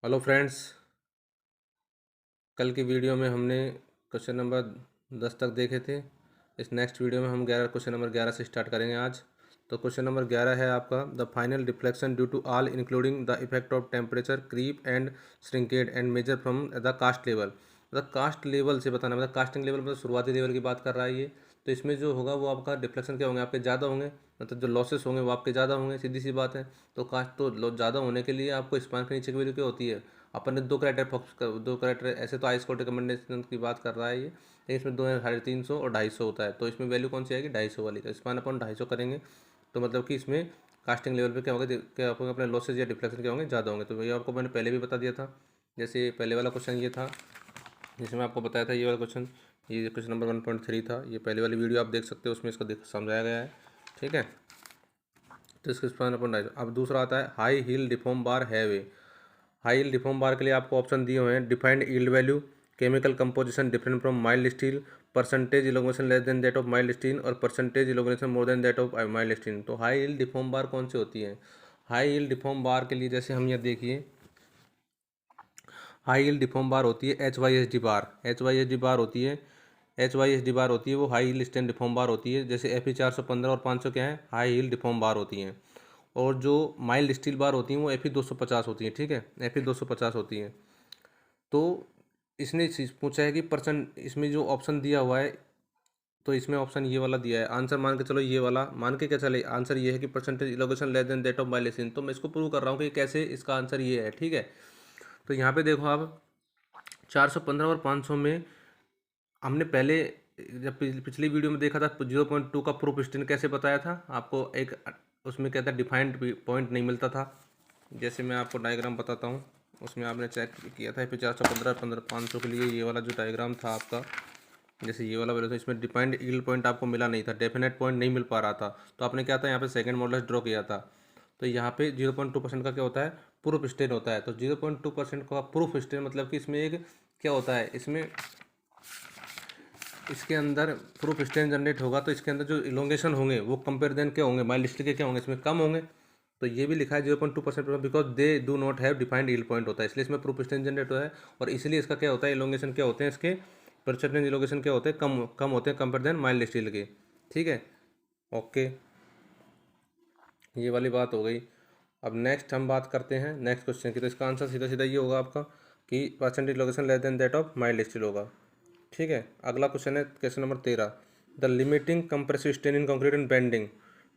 Hello friends. कल की video में हमने क्वेश्चन नंबर 10 तक देखे थे। इस नेक्स्ट वीडियो में हम 11 क्वेश्चन नंबर 11 से स्टार्ट करेंगे आज। तो क्वेश्चन नंबर 11 है आपका, the final deflection due to all including the effect of temperature creep and shrinkage and measured from the cast level. मतलब कास्ट लेवल से बताना, मतलब कास्टिंग लेवल मतलब शुरुआती लेवल की बात कर रहा है ये। तो इसमें जो होगा वो आपका डिफ्लेक्शन क्या होंगे, आपके ज़्यादा होंगे, मतलब जो लॉसेस होंगे वो आपके ज़्यादा होंगे, सीधी सी बात है। तो कास्ट तो ज़्यादा होने के लिए आपको स्पान के नीचे की वैल्यू क्या होती है, अपन ने दो क्राइटेरिया ऐसे तो आई स्कोर रिकमेंडेशन की बात कर रहा है ये, लेकिन इसमें दो है, 350 और 250 होता है। तो इसमें वैल्यू कौन सी आएगी, 250 वाली। तो स्पान अपन 250 करेंगे तो मतलब कि इसमें कास्टिंग लेवल पे क्या होगा, क्या होगा, अपने लॉसेज या डिफ्लेक्शन क्या होंगे, ज़्यादा होंगे। तो ये आपको मैंने पहले भी बता दिया था। जैसे पहले वाला क्वेश्चन ये था जिसमें आपको बताया था, ये वाला क्वेश्चन, ये क्वेश्चन नंबर 1.3 था। ये पहले वाली वीडियो आप देख सकते हो, उसमें इसको समझाया गया है। ठीक है, तो इसके स्पान अपन 250। अब दूसरा आता है high yield deform bar have a. High yield deform bar के लिए आपको ऑप्शन दिए हुए हैं, defined yield value, chemical composition different from mild steel, percentage elongation less than that of mild steel और percentage elongation more than that of mild steel. तो high yield deform bar कौन सी होती है? हाई यील्ड डिफॉर्म बार के लिए जैसे हम ये देखिए, हाई यील्ड डिफॉर्म बार होती है HYSD बार। HYSD बार होती है, HYSD बार होती है वो हाई यील्ड स्ट्रेंथ डिफॉर्म बार होती है। जैसे FE 415 और 500 क्या है, हाई यील्ड डिफॉर्म बार होती हैं। और जो माइल्ड स्टील बार होती हैं वो FE 250 होती हैं। ठीक है, FE 250 होती हैं। तो इसने चीज़ पूछा है कि परसेंट, इसमें जो ऑप्शन दिया हुआ है, तो इसमें ऑप्शन ये वाला दिया है। आंसर मान के चलो, ये वाला मान के क्या चले, आंसर ये है कि percentage elongation less than that of माइलेसिन। तो मैं इसको प्रूव कर रहा हूँ कि कैसे इसका आंसर ये है। ठीक है, तो यहाँ पे देखो आप, 415 और 500 में हमने पहले जब पिछली वीडियो में देखा था, 0.2 का प्रूफ स्टेन कैसे बताया था आपको, एक उसमें क्या था, डिफाइंड पॉइंट नहीं मिलता था। जैसे मैं आपको डायग्राम बताता हूँ, उसमें आपने चेक किया था, फिर 415 500 के लिए ये वाला जो डायग्राम था आपका, जैसे ये वाला वैल्यू था, इसमें डिफाइंड यील्ड पॉइंट आपको मिला नहीं था, डेफिनेट पॉइंट नहीं मिल पा रहा था। तो आपने क्या था, यहाँ पे सेकंड मॉडुलस ड्रॉ किया था। तो यहाँ पे 0.2% का क्या होता है, प्रूफ स्टेन होता है। तो 0.2% का प्रूफ स्टेन मतलब कि इसमें एक क्या होता है, इसमें इसके अंदर प्रूफ स्ट्रेन जनरेट होगा, तो इसके अंदर जो इलोंगेशन होंगे वो कंपेयर देन क्या होंगे, माइल्ड स्टील के क्या होंगे, इसमें कम होंगे। तो ये भी लिखा है 0.2%, because they do not have defined yield point होता है, इसलिए इसमें प्रूफ स्ट्रेन जनरेट होता है। और इसलिए इसका क्या होता है, इलोंगेशन क्या होते हैं इसके, परसेंटेज इलोंगेशन क्या होते हैं, कम कम होते हैं कंपेयर देन माइल्ड स्टील के। ठीक है, ओके, ये वाली बात हो गई। अब नेक्स्ट हम बात करते हैं नेक्स्ट क्वेश्चन की। तो इसका आंसर सीधा सीधा ये होगा आपका कि percentage elongation less than that of mild steel होगा। ठीक है, अगला क्वेश्चन है question number 13, the limiting compressive strain in concrete and bending.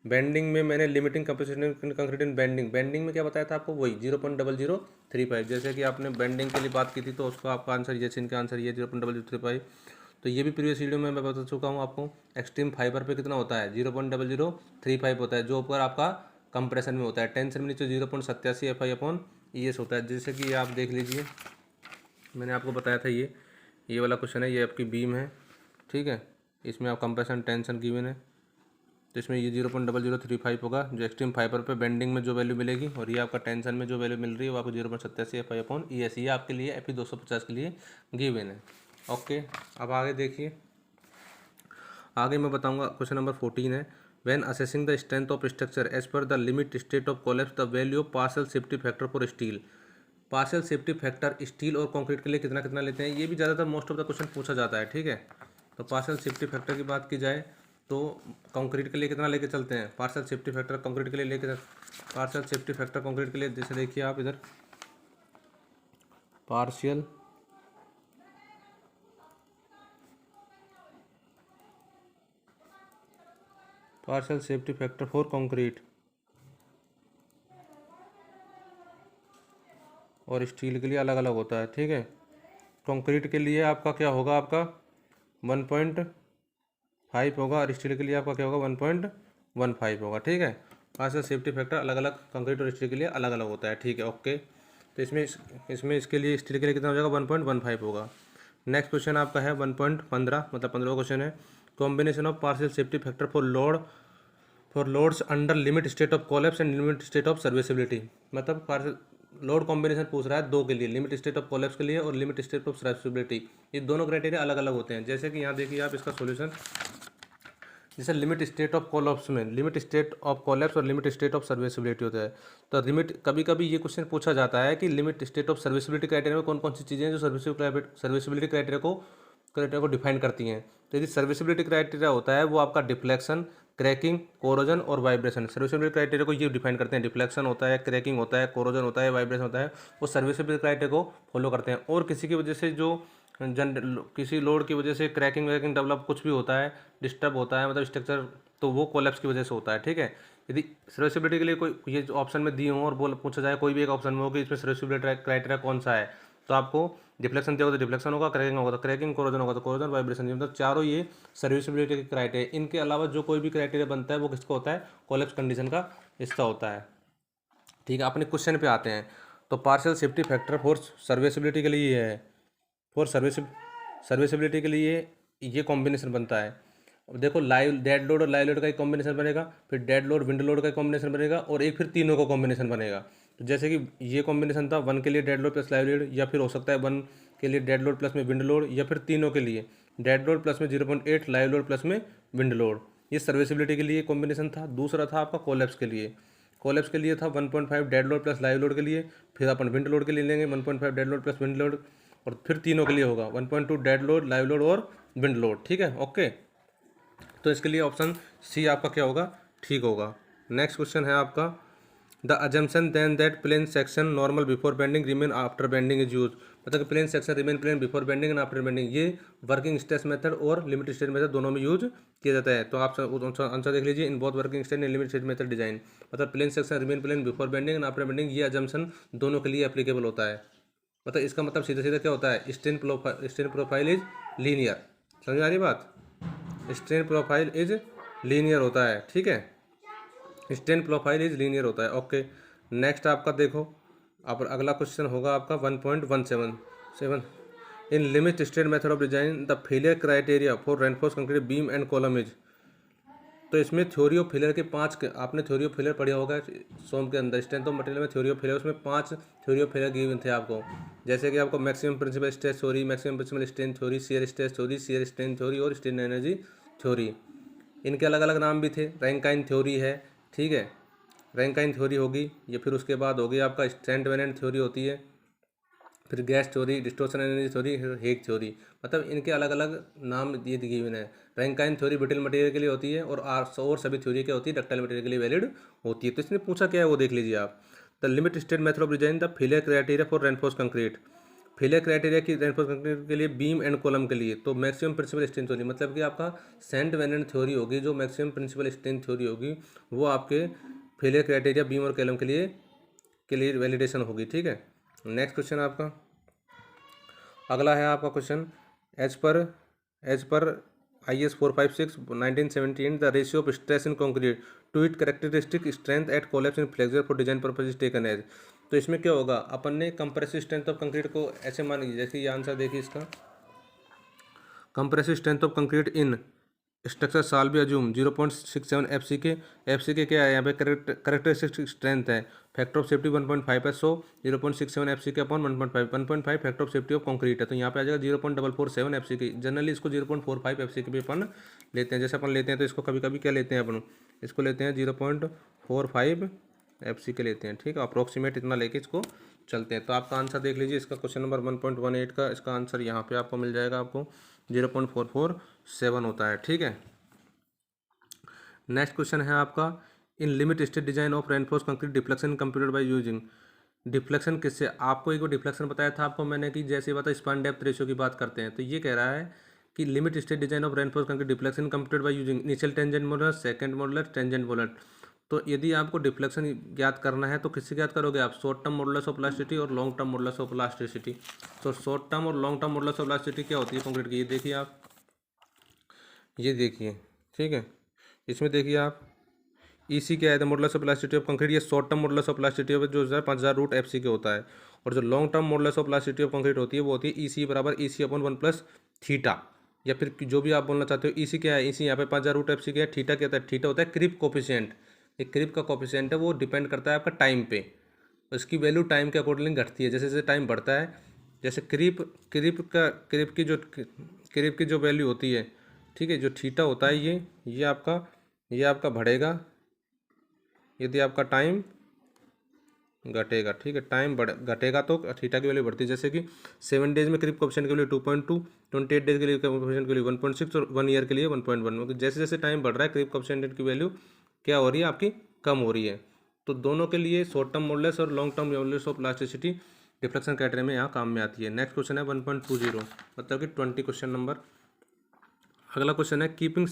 Bending में मैंने limiting compressive in concrete and bending, bending में क्या बताया था आपको, वही 0.0035। जैसे कि आपने बेंडिंग के लिए बात की थी, तो उसका आपका आंसर, जैसे इनका आंसर ये 0.0035। तो ये भी प्रीवियस वीडियो में मैं बता चुका हूँ आपको। एक्सट्रीम फाइबर पे कितना होता है, 0.0035 होता है, जो ऊपर आपका कंप्रेशन में होता है। टेंशन में नीचे 0.87 FI/ES होता है। जैसे कि ये आप देख लीजिए, मैंने आपको बताया था, ये वाला क्वेश्चन है, ये आपकी बीम है। ठीक है, इसमें आप कंप्रेशन टेंशन गिवन है, तो इसमें ये 0.0035 होगा, जो एक्सट्रीम फाइबर पे बेंडिंग में जो वैल्यू मिलेगी, और ये आपका टेंशन में जो वैल्यू मिल रही है वो आपको 0.87 FI/ES, ये आपके लिए FE 250 के लिए गिवन है। ओके, अब आगे देखिए, आगे मैं बताऊंगा क्वेश्चन नंबर 14 है, when assessing the strength of structure as per the limit state of collapse the value of partial safety factor for steel. Partial safety factor steel और कंक्रीट के लिए कितना कितना लेते हैं, ये भी ज़्यादातर मोस्ट ऑफ द क्वेश्चन पूछा जाता है। ठीक है, तो पार्शियल सेफ्टी फैक्टर की बात की जाए तो कंक्रीट के लिए कितना लेके चलते हैं, पार्शियल सेफ्टी फैक्टर कंक्रीट के लिए लेके, पार्शियल सेफ्टी फैक्टर कंक्रीट के लिए, जैसे देखिए आप इधर, partial partial safety factor for concrete और स्टील के लिए अलग अलग होता है। ठीक है, कंक्रीट के लिए आपका क्या होगा, आपका 1.5 होगा, और स्टील के लिए आपका क्या होगा, 1.15 होगा। ठीक है, पार्शियल सेफ्टी फैक्टर अलग अलग कंक्रीट और स्टील के लिए अलग अलग होता है। ठीक है, ओके, तो इसमें इसके लिए स्टील के लिए कितना हो जाएगा, 1.15 होगा। नेक्स्ट क्वेश्चन आपका है 1.15, मतलब 15 क्वेश्चन है, combination of partial safety factor for loads under limit state of collapse and limit state of serviceability. मतलब पार्शियल लोड कॉम्बिनेशन पूछ रहा है दो के लिए, लिमिट स्टेट ऑफ कोलैप्स के लिए और लिमिट स्टेट ऑफ सर्विसिबिलिटी। ये दोनों क्राइटेरिया अलग अलग होते हैं। जैसे कि यहाँ देखिए आप इसका सॉल्यूशन, जैसे लिमिट स्टेट ऑफ कोलैप्स में लिमिट स्टेट ऑफ कोलैप्स और लिमिट स्टेट ऑफ सर्विसिबिलिटी होता है। तो लिमिट कभी कभी ये क्वेश्चन पूछा जाता है कि limit state of serviceability criteria में कौन कौन सी चीज़ें हैं जो सर्विसिबिलिटी क्राइटेरिया को डिफाइन करती हैं। तो यदि सर्विसिबिलिटी क्राइटेरिया होता है वो आपका डिफ्लेक्शन, क्रैकिंग, कोरोजन और वाइब्रेशन। सर्विसिबिलिटी क्राइटेरिया को ये डिफाइन करते हैं, डिफ्लेक्शन होता है, क्रैकिंग होता है, कोरोजन होता है, वाइब्रेशन होता है, वो सर्विसिबिलिटी क्राइटेरिया को फॉलो करते हैं। और किसी की वजह से जो किसी लोड की वजह से क्रैकिंग वैकिंग डेवलप कुछ भी होता है, डिस्टर्ब होता है मतलब स्ट्रक्चर, तो वो कोलैप्स की वजह से होता है। ठीक है, यदि सर्विसिबिलिटी के लिए कोई ये जो ऑप्शन में दिए हों और बोल पूछा जाए कोई भी एक ऑप्शन में हो कि इसमें सर्विसिबिलिटी क्राइटेरिया कौन सा है, तो आपको डिफ्लेक्शन दिया होगा तो डिफ्लेक्शन होगा, क्रैकिंग होगा तो क्रैकिंग, कोरोजन होगा तो कोरोजन, वाइब्रेशन, मतलब चारों ये सर्विसिबिलिटी के क्राइटेरिया। इनके अलावा जो कोई भी क्राइटेरिया बनता है वो किसका होता है, कोलैप्स कंडीशन का हिस्सा होता है। ठीक है, अपने क्वेश्चन पे आते हैं। तो partial safety factor for serviceability के लिए ये है, फॉर सर्विसिबिलिटी के लिए ये कॉम्बिनेशन बनता है। अब देखो, लाइव डेड लोड और लाइव लोड का एक कॉम्बिनेशन बनेगा, फिर डेड लोड विंड लोड का कॉम्बिनेशन बनेगा, और एक फिर तीनों का कॉम्बिनेशन बनेगा। तो जैसे कि ये कॉम्बिनेशन था 1 के लिए dead load plus live load, या फिर हो सकता है 1 के लिए डेड लोड प्लस में विंड लोड, या फिर तीनों के लिए डेड लोड प्लस में 0.8 लाइव लोड प्लस में विंड लोड। ये सर्विसिबिलिटी के लिए कॉम्बिनेशन था। दूसरा था आपका कोलैप्स के लिए। कोलैप्स के लिए था 1.5 dead load plus live load के लिए, फिर अपन विंड लोड के लिए लेंगे 1.5 dead load plus wind load, और फिर तीनों के लिए होगा 1.2 डेड लोड, लाइव लोड और विंड लोड। ठीक है, ओके। तो इसके लिए ऑप्शन सी आपका क्या होगा, ठीक होगा। नेक्स्ट क्वेश्चन है आपका, the assumption then that plane section normal before bending remain after bending is use. मतलब plane section remain plane before bending and after bending, ये वर्किंग स्ट्रेस मेथड और लिमिट स्टेट मेथड दोनों में use किया जाता है। तो आप आंसर देख लीजिए, in both working state and limit state method design. मतलब plane section remain plane before bending and after bending, ये अजम्पशन दोनों के लिए एप्लीकेबल होता है। मतलब इसका मतलब सीधा सीधा क्या होता है, स्ट्रेन प्रोफाइल इज लीनियर। समझ आ रही बात, स्ट्रेन प्रोफाइल इज लीनियर होता है। ठीक है, स्ट्रेन प्रोफाइल इज लीनियर होता है। ओके, नेक्स्ट आपका देखो, अब अगला क्वेश्चन होगा आपका 1.177। इन limit state method of design the failure criteria for reinforce concrete beam and column is. तो इसमें थ्योरी ऑफ फेलियर के आपने थ्योरी ऑफ फेलियर पढ़ा होगा सोम के अंदर, स्ट्रेंथ ऑफ मटेरियल में थ्योरी ऑफ फेलियर, उसमें 5 थ्योरी ऑफ फेलियर गिवन थे आपको। जैसे कि आपको maximum principal stress theory, maximum principal strain theory, shear stress theory, shear strain theory और स्ट्रेन एनर्जी थ्योरी। इनके अलग अलग नाम भी थे। रैंकाइन थ्योरी है, ठीक है, रैंकाइन थ्योरी होगी ये, फिर उसके बाद होगी आपका स्ट्रैंड वेनेंट थ्योरी होती है, फिर gas theory, distortion energy theory, Hague theory. मतलब इनके अलग अलग नाम ये दिए हुए हैं। रैंकाइन थ्योरी ब्रिटल मटेरियल के लिए होती है, और सभी थ्योरी क्या होती है, डक्टाइल मटेरियल के लिए वैलिड होती है। तो इसने पूछा क्या है वो देख लीजिए आप। The limit state method of design the failure criteria for reinforce concrete. Failure criteria की रेनफोर्स कंक्रीट के लिए बीम एंड कॉलम के लिए, तो मैक्सिमम प्रिंसिपल स्ट्रेंथ थ्योरी, मतलब कि आपका सेंट वेनेंट थ्योरी होगी, जो मैक्सिमम प्रिंसिपल स्ट्रेंथ थ्योरी होगी वो आपके फेलियर क्राइटेरिया बीम और कॉलम के लिए वैलिडेशन होगी। ठीक है, नेक्स्ट क्वेश्चन आपका अगला है आपका question, as per IS 456 1978 the ratio of stress in concrete to it characteristic strength at collapse in flexure for design purpose taken as. तो इसमें क्या होगा, अपन ने कंप्रेसिव स्ट्रेंथ ऑफ कंक्रीट को ऐसे मान लीजिए, जैसे ये आंसर देखिए इसका, compressive strength of concrete in structure साल भी अज्यूम 0.67 एफ सी के क्या है यहाँ पे, करेक्टरिस्टिक स्ट्रेंथ है, फैक्टर ऑफ सेफ्टी 1.5 है, सो 0.67 एफ सी के upon 1.5 factor of safety of concrete है, तो यहाँ पे आ जाएगा 0.447 एफ सी के। जनरली इसको 0.45 एफ सी के भी अपन लेते हैं, जैसे अपन लेते हैं, तो इसको कभी कभी क्या लेते हैं अपन, इसको लेते हैं 0.45 एफ सी के लेते हैं। ठीक है, अप्रोक्सीमेट इतना लेके इसको चलते हैं। तो आपका आंसर देख लीजिए, इसका क्वेश्चन नंबर 1.18 का इसका आंसर यहाँ पे आपको मिल जाएगा, आपको 0.447 होता है। ठीक है, नेक्स्ट क्वेश्चन है आपका, इन limit state design of reinforce concrete deflection computed by using. Deflection किससे, आपको एक बार डिफ्लेक्शन बताया था आपको मैंने कि जैसे बता स्पान डेप्थ रेशियो की बात करते हैं, तो ये कह रहा है कि limit state design of reinforce concrete deflection computed by using initial tangent modulus, second modulus, tangent modulus. तो यदि आपको डिफ्लेक्शन ज्ञात करना है तो किससे ज्ञात करोगे आप, short term modulus of elasticity और long term modulus of elasticity. तो शॉर्ट टर्म और long term modulus of elasticity क्या होती है कंक्रीट की, ये देखिए आप, ये देखिए। ठीक है, इसमें देखिए आप, ईसी क्या है, the modulus of elasticity of concrete, ये short term modulus of elasticity of जो है 5000 रूट एफ सी के होता है, और जो long term modulus of elasticity of concrete होती है वो होती है ईसी बराबर ईसी अपॉन 1 प्लस थीटा, या फिर जो भी आप बोलना चाहते हो। ईसी क्या है, ईसी यहाँ पे 5000 रूट एफ सी क्या है, थीटा क्या होता है, थीटा होता है क्रीप कोफिशिएंट। ये क्रीप का कोफिशिएंट है, वो डिपेंड करता है आपका टाइम पे, उसकी वैल्यू टाइम के अकॉर्डिंग घटती है, जैसे जैसे टाइम बढ़ता है। जैसे क्रीप की जो वैल्यू होती है, ठीक है। जो थीटा होता है ये आपका बढ़ेगा यदि आपका टाइम घटेगा, ठीक है। टाइम घटेगा तो थीटा की वैल्यू बढ़ती है। जैसे कि 7 डेज में क्रिप कोएफिशिएंट के लिए 2.2, 28 डेज के लिए कोएफिशिएंट के लिए 1.6 और 1 ईयर के लिए 1.1। जैसे जैसे टाइम बढ़ रहा है क्रिप कोएफिशिएंट की वैल्यू क्या हो रही है आपकी, कम हो रही है। तो दोनों के लिए शॉर्ट टर्म मॉडुलस और long term modulus of elasticity deflection criteria में यहाँ काम में आती है। नेक्स्ट क्वेश्चन है 1.20, मतलब कि 20 क्वेश्चन नंबर। अगला क्वेश्चन है keeping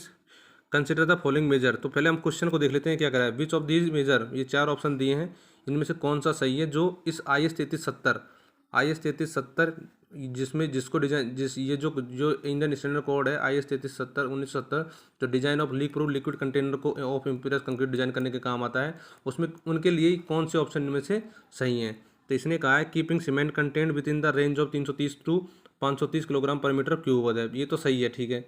consider the following measure. तो पहले हम क्वेश्चन को देख लेते हैं क्या करा है। विच ऑफ दीज मेजर, ये 4 ऑप्शन दिए हैं, इनमें से कौन सा सही है जो इस IS 3370 जिसमें जिसको डिजाइन ये जो इंडियन स्टैंडर्ड कोड है IS 3370 1970, जो design of leak proof liquid container को ऑफ इम्पीरियस कंक्रीट डिजाइन करने के काम आता है, उसमें उनके लिए कौन से ऑप्शन में से सही हैं। तो इसने कहा है keeping cement content with in the range of 330 to 530 kilogram per metre cube हो जाए, ये तो सही है, ठीक है।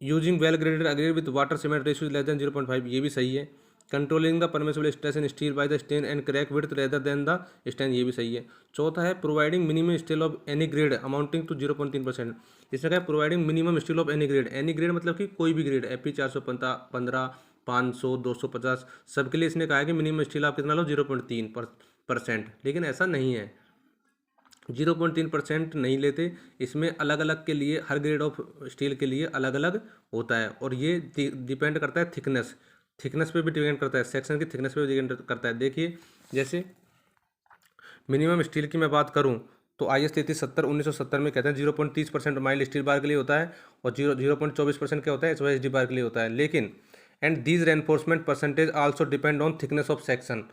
Using well graded aggregate with water cement ratio less than 0.5, ये भी सही है। Controlling the permissible stress in steel by the strain and crack width rather than the strain, ये भी सही है। चौथा है providing minimum steel of any grade amounting to 0.3%। इसने कहा providing minimum steel of any grade मतलब कि कोई भी ग्रेड, FE 415, 500, 250 सबके लिए इसने कहा है कि मिनिमम स्टील आप कितना लो 0.3%, लेकिन ऐसा नहीं है, 0.3% नहीं लेते। इसमें अलग अलग के लिए हर ग्रेड ऑफ स्टील के लिए अलग अलग होता है, और ये डिपेंड करता है थिकनेस पे भी डिपेंड करता है, सेक्शन की थिकनेस पे भी डिपेंड करता है। देखिए जैसे मिनिमम स्टील की मैं बात करूं तो IS 3370 1970 में कहते हैं 0.30% माइल्ड स्टील बार के लिए होता है, और 0.24% क्या होता है HYSD बार के लिए होता है। लेकिन and these reinforcement percentage also depend on thickness of section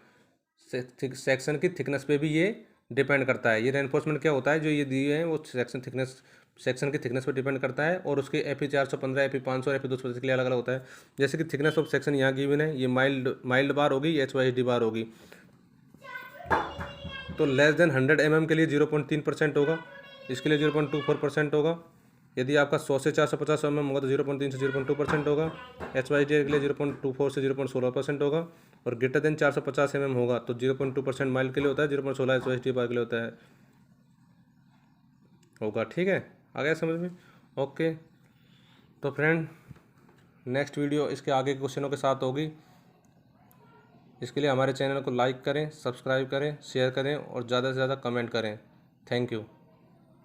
की थिकनेस पे भी ये डिपेंड करता है। ये रेनफोर्समेंट क्या होता है जो ये दिए हैं वो सेक्शन की थिकनेस पर डिपेंड करता है, और उसके FE 415, FE 500 और FE 250 के लिए अलग अलग होता है। जैसे कि थिकनेस ऑफ सेक्शन यहाँ गिवन है, ये माइल्ड बार होगी, ये HYSD बार होगी। तो लेस देन 100 mm के लिए 0.3% होगा, इसके लिए 0.24% होगा। यदि आपका 100 से 450 mm होगा तो 0.3 से 0.2% होगा। HYSD के लिए 0.24 से 0.16% होगा, और ग्रेटर देन 450 mm होगा तो 0.2% माइल्ड के लिए होता है, 0.16 HYSD बार के लिए होता है होगा, ठीक है। आ गया समझ में? ओके, तो फ्रेंड नेक्स्ट वीडियो इसके आगे के क्वेश्चनों के साथ होगी। इसके लिए हमारे चैनल को लाइक करें, सब्सक्राइब करें, शेयर करें और ज़्यादा से ज़्यादा कमेंट करें। Thank you.